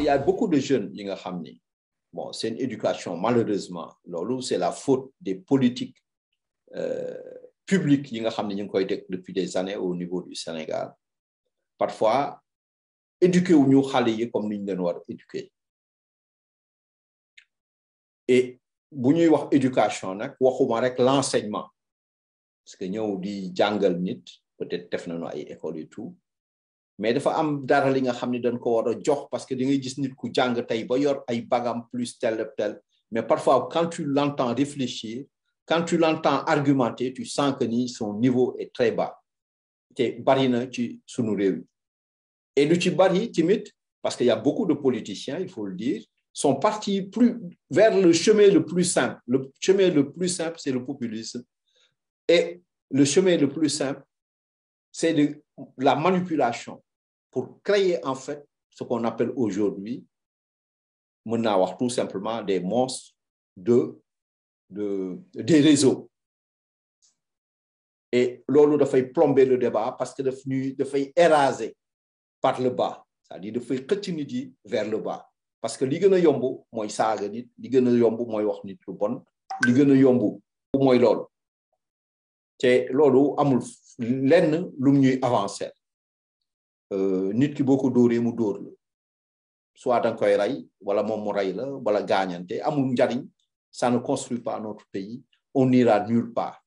y a beaucoup de jeunes yi nga xam ni bon c'est une éducation malheureusement loolu c'est la faute des politiques publiques yi nga xam ne ñu ngi koy teg depuis des années au niveau du Sénégal parfois éduquer wu ñu xale yi comme ni ñu leen war a éduquer et bu ñuy wax éducation nag waxuma rek l'enseignement parce que ñëw di jàngal nit peut-être def nañu ay écoles et tout mais dafa am dara li nga xam ne dañ ko war a jox parce que di ngay gis nit ku jàng tey ba yor ay bagam plus tel mais parfois quand tu l'entends réfléchir quand tu l'entends argumenter tu sens que ni son niveau est très bas te bari na ci sunu réew et lu ci bari timit parce qu'il y a beaucoup de politiciens il faut le dire sont partis plus vers le chemin le plus simple. Le chemin le plus simple, c'est le populisme. Et le chemin le plus simple, c'est de la manipulation pour créer en fait ce qu'on appelle aujourd'hui, tout simplement des monstres des réseaux. Et lolo de faire plomber le débat parce que de faire éraser par le bas, c'est-à-dire de faire continuer vers le bas. Parce que li gëna yomb mooy saaga nit li gëna yomb mooy wax nit lu bon li gëna yomb mooy loolu te loolu amul lenn lu ñuy avancer nit ki boo ko dóoree mu dóor la soit danga koy rey wala moom mu rey la wala gaañante amul njariñ ça ne construit pas notre pays on n'ira nulle part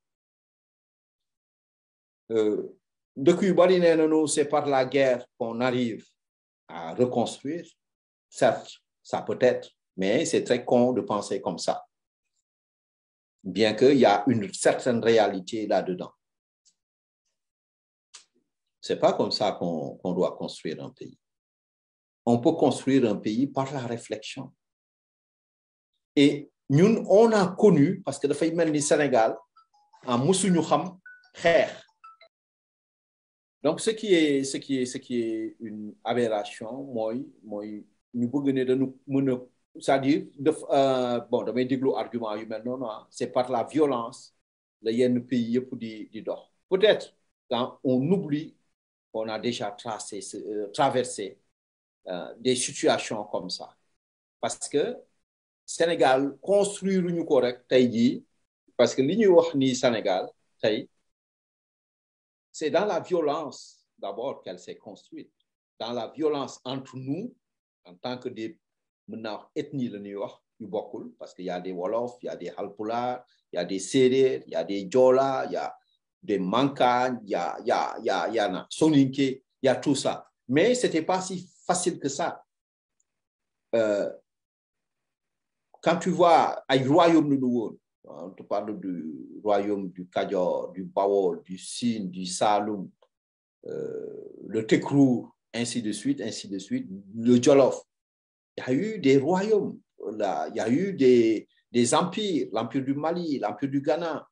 dëkk yu bari nee nañu c'est par la guerre qu'on arrive à reconstruire certes ça peut être, mais c'est très con de penser comme ça. Bien qu'il y a une certaine réalité là-dedans. C'est pas comme ça qu'on doit construire un pays. On peut construire un pays par la réflexion. Et nous, on a connu, parce que le fait même du Sénégal, en musuñu xam xeex. Donc ce qui est une aberration, mooy ñu bëgg ne dañu mën a c'est-à-dire bon damay déglu argument yu mel noonu c'est par la violence la yenn pays yëpp di dox peut-être quand on oublie qu'on a déjà traversé des situations comme ça parce que Sénégal construire ñu ko rek tey jii parce que li ñuy wax ni Sénégal tey c'est dans la violence d'abord qu'elle s'est construite dans la violence entre nous en tant que des ethnies le New York yu bokkul parce qu'il y a des Wolof, il y a des Halpulaar, il y a des Sérères, il y a des Joola, il y a des Manka, il y a Soninké, il y a tout ça. Mais c'était pas si facile que ça. Quand tu vois un royaume de Nouveau, on te parle du royaume du Kajoor, du Bawol, du Sine, du Saloum, le Tekrour, ainsi de suite, le Jolof. Il y a eu des royaumes, là, il y a eu des empires, l'empire du Mali, l'empire du Ghana,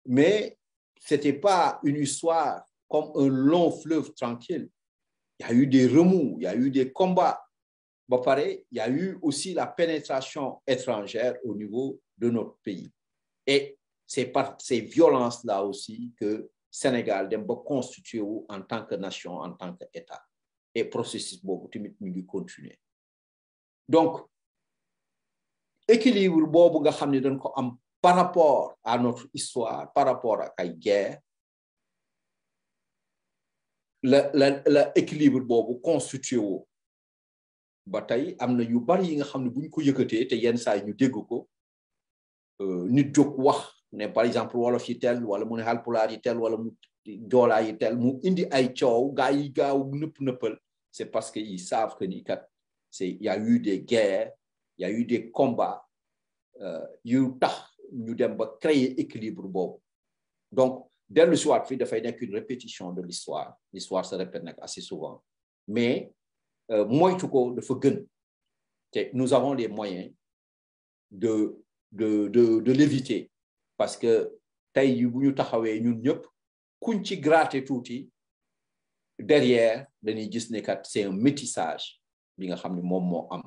mais ce n'était pas une histoire comme un long fleuve tranquille. Il y a eu des remous, il y a eu des combats. Bon, pareil, il y a eu aussi la pénétration étrangère au niveau de notre pays. Et c'est par ces violences-là aussi que Sénégal doit constituer en tant que nation, en tant qu'État. Et le processus va continuer. Donc, équilibre bobu nga xamni dañ ko am par rapport à notre histoire, par rapport à la guerre, l'équilibre bobu constitué wu ba tay amna yu bari yi nga xamni buñ ko yëkëté té yenn say ñu dégg ko nit jóg wax né par exemple wolof yi tel wala mu né halpulaar yi tel wala mu joolaa yi tel mu indi ay coow gaa yi gaaw nëppal c'est parce que ils savent que ni kat il y a eu des guerres, il y a eu des combats, yu tax ñu dem ba créer équilibre bobu. Donc dès le soir fi da fay nek une répétition de l'histoire. L'histoire se répète assez souvent. Mais moytu ko dafa gën. Té nous avons les moyens de l'éviter parce que tay yu bu ñu taxawé ñun ñëpp kuñ ci gratter touti derrière dañuy gis ne kat c'est un métissage bi nga xamni mom mo am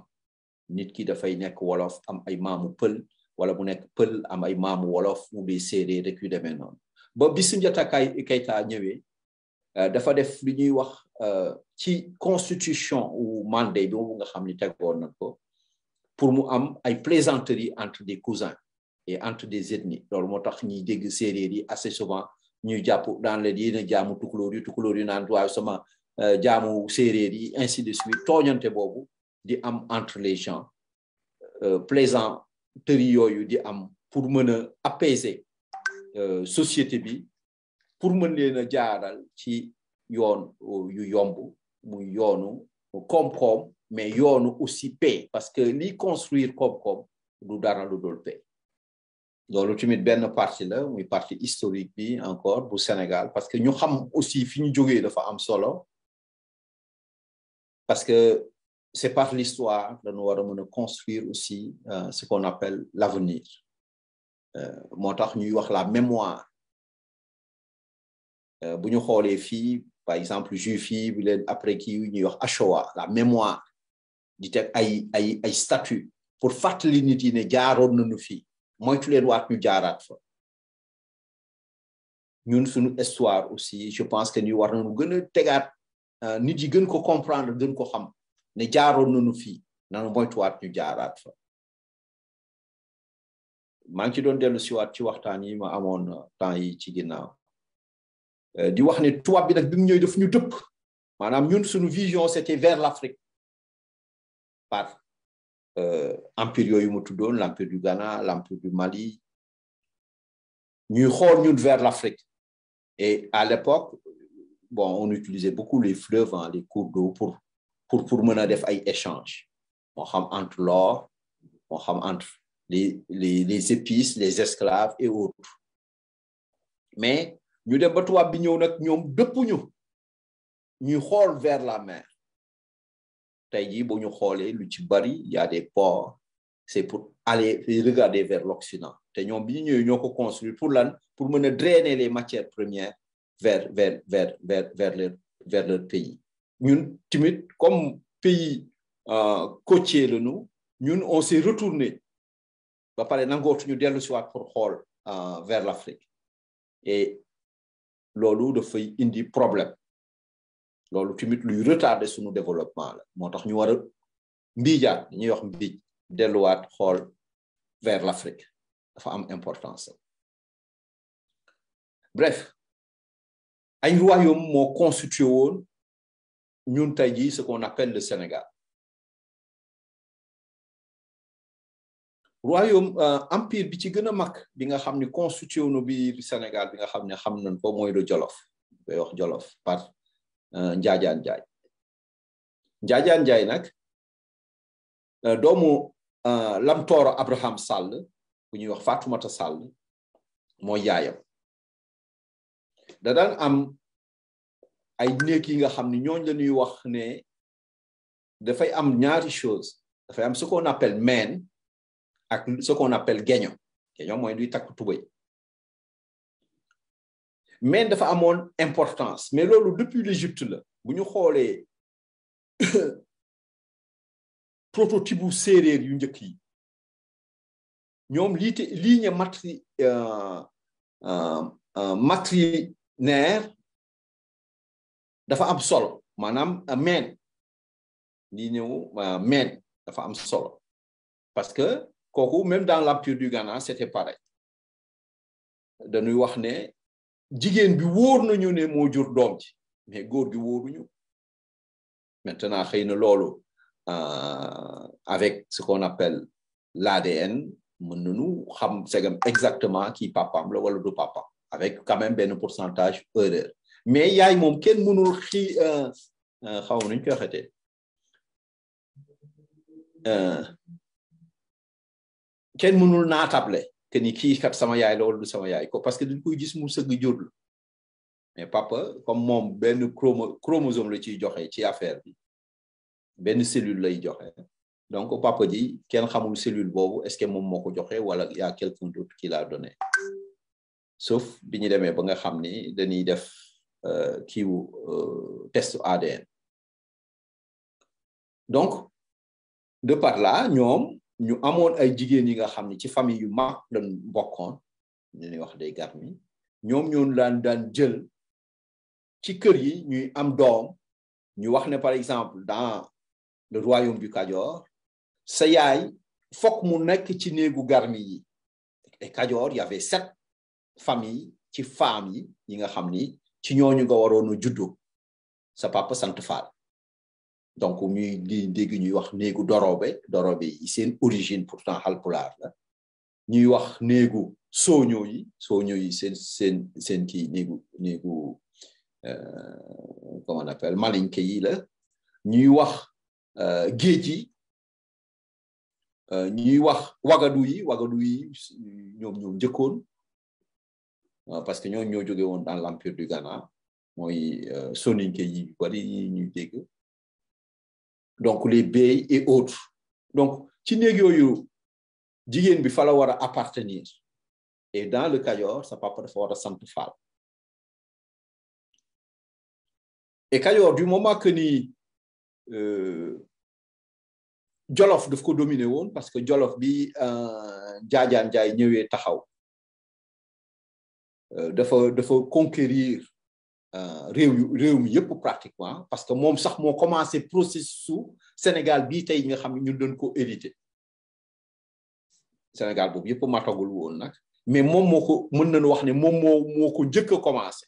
nit ki da fay nek wolof am ay maamu peul wala mu nek peul am ay maamu wolof ou des séeréer rek yu demee noonu ba Bissou Ndiatta Keïta ñëwee dafa def li ñuy wax ci constitution ou Mandé boobu nga xam ni tegoon na ko pour mu am ay plaisanteries entre des cousins et entre des ethnies loolu moo tax ñuy dégg séeréer yi assez souvent ñuy jàpp dans les yéen a jaamu tukulóor yi naan waaye sama jaamu séeréer yi ainsi de suite tooñante boobu di am entre les gens plaisanteries yooyu di am pour mën a apaiser société bi pour mën leen a jaaral ci yoon yu yomb muy yoonu koom-koom mais yoonu aussi paix parce que li construire koom-koom du dara lu dul paix loolu tamit benn partie la muy partie historique bi encore bu Sénégal parce que ñu xam aussi fi ñu jógee dafa am solo parce que c'est par l'histoire dañu war a mën a construire aussi ce qu'on appelle l'avenir moo tax ñuy wax la mémoire bu ñu xoolee fii par exemple juif yi bi leen après kii ñuy wax Shoah la mémoire di teg ay statut pour fàttali nit yi ne jaaroon nañu fii moytu leen waat ñu jaaraat fa ñun suñu histoire aussi je pense que ñu war nañu gën a tegaat nit yi gën ko comprendre gën ko xam ne jaaroon nañu fii nanu moytuwaat ñu jaaraat fa maa ngi ci doon dellu siwaat ci waxtaan yi ma amoon temps yi ci ginnaaw di wax ne tubaab bi nag bi mu ñëw daf ñu dëpp maanaam ñun suñu vision c'était vers l'Afrique par empire yooyu mu tuddoon l'empire du Ghana l'empire du Mali ñuy xool ñun vers l'Afrique et à l'époque bon on utilisait beaucoup les fleuves les cours d'eau pour mën a def ay échanges moo xam entre l'or moo xam entre les épices les esclaves et autres mais ñu dem ba tubaab bi ñëw nag ñoom dëppuñu ñuy xool vers la mer tey jii bu ñu xoolee lu ci bari y a des ports c'est pour aller regarder vers l'Occident te ñoom bi ñu ñëwee ñoo ko construire pour lan pour mën a drainer les matières premières vers leur pays ñun tamit comme pays côtier la ñu ñun on s'est retourné ba pare nangootuñu dellu si waat pour xool vers l'Afrique et loolu dafay indi problème loolu tamit luy retarder suñu développement la moo tax ñu war a mbiijaat ñuy wax mbiij delluwaat xool vers l'Afrique dafa am importance bref ay royaume moo constitué woon ñun tey jii ce qu'on appelle le Sénégal royaume empire bi ci gën a mag bi nga xam ne constitué wu biir Sénégal bi nga xam ne xam nañ ko mooy le Jolof bay wax Jolof par Njaajaan Njaay Njaajaan Njaay nag doomu Lamtooro Abraham Sall bu ñuy wax Fatoumata Sall mooy yaayam da daan am ay néeg yi nga xam ne ñooñ la ñuy wax ne dafay am ñaari chose dafay am ce qu'on appelle meen ak ce qu'on appelle geño mooy luy takk tubay mais dafa amoon importance mais loolu depuis l'Égypte la bu ñu xoolee prototype bu séeréer yu njëkk yi ñoom ligne matrinaire dafa am solo maanaam meen ligne meen dafa am solo parce que kooku même dans l'empire du Ghana c'était pareil dañuy wax ne jigéen bi wóor nañu ne moo jur doom ci mais góor gi wóoruñu maintenant xëy na loolu avec ce qu'on appelle l'ADN mën nañu xam segam exactement kii papaam la wala du papa avec quand même benn pourcentage erreur mais yaay moom kenn mënul xaw nañ koy waxatee kenn mënul naatable que ni kii kat sama yaay la wala du sama yaay ko parce que dañ koy gis mu sëgg jur la mais papa comme moom benn chromosome la ciy joxe ci affaire bi benn cellule lay joxe donc papa ji kenn xamul cellule boobu est-ce que moom moo ko joxe wala y a quelqu'un d'autre qui l'a donné sauf bi ñu demee ba nga xam ni dañuy def test ADN donc de par là ñoom ñu amoon ay jigéen yi nga xam ni ci famille yu mag lañ bokkoon ñu ñuy wax day garmi ñoom ñoo daan jël ci kër yi ñuy am doom ñu wax ne par exemple dans le royaume du Kajoor sa yaay fokk mu nekk ci néegu garmi yi et Kajoor il y avait 7 familles ci femmes yi nga xam ni ci ñooñu nga waroon a juddoo sa papa sant Faal donc ñuy di dégg ñuy wax néegu dorobe yi seen origine pourtant Haalpulaar la ñuy wax néegu sooño yi seen kii néegu comment on appelle malinke yi la ñuy wax géej yi ñuy wax wagadu yi ñoom njëkkoon parce que ñoo jóge woon dans l'empire du Ghana mooy soninke yi bari ñuy dégg donc les Bey et autres donc ci néeg yooyu jigéen bi fa la war a appartenir et dans le Kajoor sa papa dafa war a sant Faal et Kajoor du moment que ni Jolof daf ko dominer woon parce que Jolof bi Njaajaan Njaay ñëwee taxaw dafa conquérir réew mi yëpp pratiquement parce que moom sax moo commencé processus Sénégal bii tey nga xam ne ñun doon ko hérité Sénégal boobu yëpp matagul woon nag mais moom moo ko mën nañu wax ne moom moo ko njëkk a commencé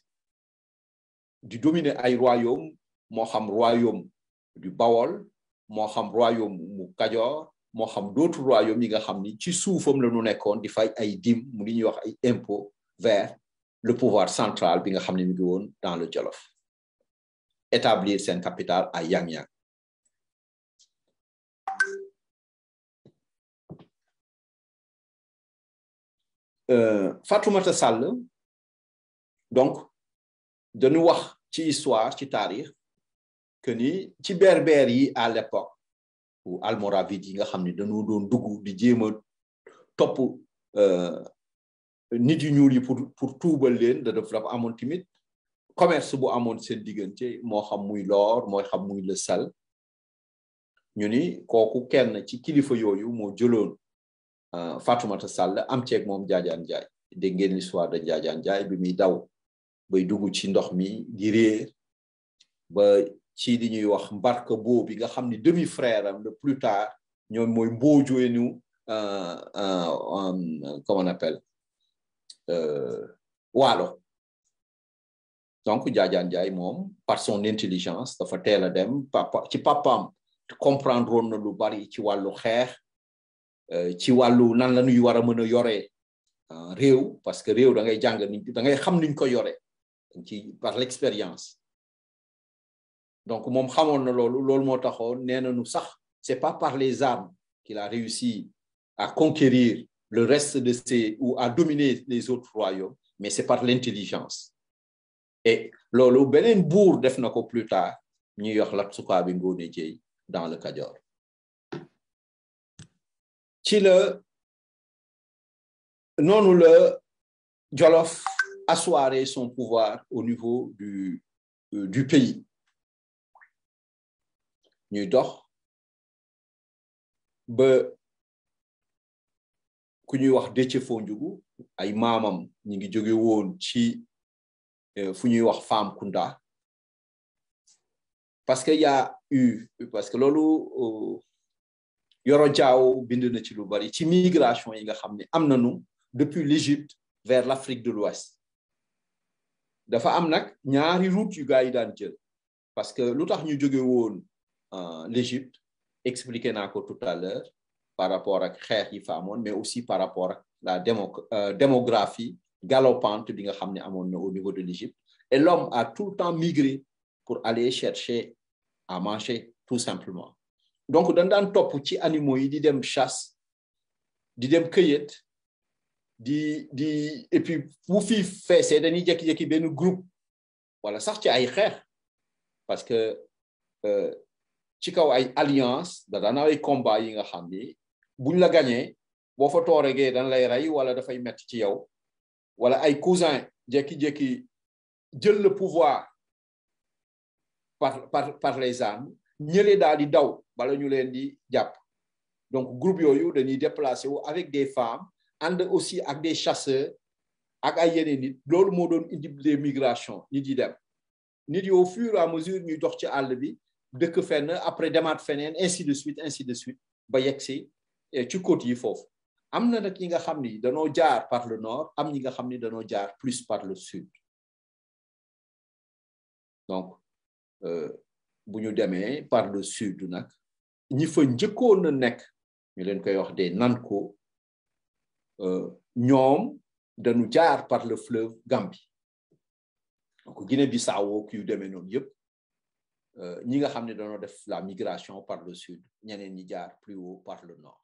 di dominer ay royaume moo xam royaume du Bawol moo xam royaume mu Kajoor moo xam d'autres royaumes yi nga xam ni ci suufam la ñu nekkoon di fay ay dim mu li ñuy wax ay impôts vers le pouvoir central bi nga xam ne mi ngi woon dans le Jolof établir seen capitale à Yang-Yang Fatoumata Sall donc dañu wax ci histoire ci taarix que ni ci berbère yi à l'époque ou almoravide yi nga xam ne dañoo doon dugg di jéem a topp nit yu ñuul yi pour tuubal leen dafa amoon tamit commerce bu amoon seen diggante moo xam muy l'or mooy xam muy le sel ñu ni kooku kenn ci kilifa yooyu moo jëloon Fatoumata Sall am ceeg moom Njaajaan Njaay dégg ngeen l'histoire de Njaajaan Njaay bi muy daw bay dugg ci ndox mi di réer ba ci li ñuy wax Mbarka Boo bi nga xam ni demi frère am le plus tard ñoom mooy mboojoenu comment on appelle Waalo donc Njaajaan Njaay moom par son intelligence dafa teel a dem papaam comprendre woon na lu bari ci wàllu xeex ci wàllu nan la ñuy war a mën a yoree réew parce que réew da ngay jàng da ngay xam niñ ko yoree ci par l'expérience donc moom xamoon na loolu moo taxoon nee nañu sax c'est pas par les armes qu'il a réussi à conquérir le reste de ces ou à dominer les autres royaumes mais c'est par l'intelligence et loolu beneen buur def na ko plus tard ñuy wax Lat-Sukaabe Ngoone Jeey dans le Kajoor ci la noonu la Jolof asseoir son pouvoir au niveau du pays ñuy dox ba ku ñuy wax Déthié Fondiougou ay maamam ñi ngi jóge woon ci fu ñuy wax Famkunda parce que parce que loolu Yoro Diaw bind na ci lu bari ci migration yi nga xam ne am nañu depuis l'Égypte vers l'Afrique de l'Ouest dafa am nag ñaari route yu gaa yi daan jël parce que lu tax ñu jóge woon l'Égypte expliqué naa ko tout à l'heure par rapport ak xeex yi fa amoon mais aussi par rapport ak la démographie galopante bi nga xam ne amoon na au niveau de l'Égypte et l'homme a tout le temps migré pour aller chercher à manger tout simplement donc dañ daan topp ci animaux yi di dem chasse di dem cueillette et puis bu fi feesee dañuy jékki-jékki benn groupe wala sax ci ay xeex parce que ci kaw ay alliance da daan ay combat yi nga xam ni buñ la gañee boo fa tooregee dañ lay rey wala dafay metti ci yow wala ay cousin jékki-jékki jël le pouvoir par les armes ñële daal di daw bala ñu leen di jàpp donc groupe yooyu dañuy déplacer wu avec des femmes ànd aussi ak des chasseurs ak ay yeneen nit loolu moo doon indi des migrations nit yi dem nit yi au fur et à mesure ñuy dox ci àll bi dëkk fenn après demaat feneen ainsi de suite ba yegsi ci côte yi foofu am na nag ñi nga xam ni danoo jaar par le nord am ñi nga xam ni danoo jaar plus par le sud donc bu ñu demee par le sud nag ñi fa njëkkoon a nekk ñu leen koy wax des Nanko ñoom dañu jaar par le fleuve Gambie donc Guinée-Bissau yu demee noonu yëpp ñi nga xam ne dañoo def la migration par le sud ñeneen ñi jaar plus haut par le nord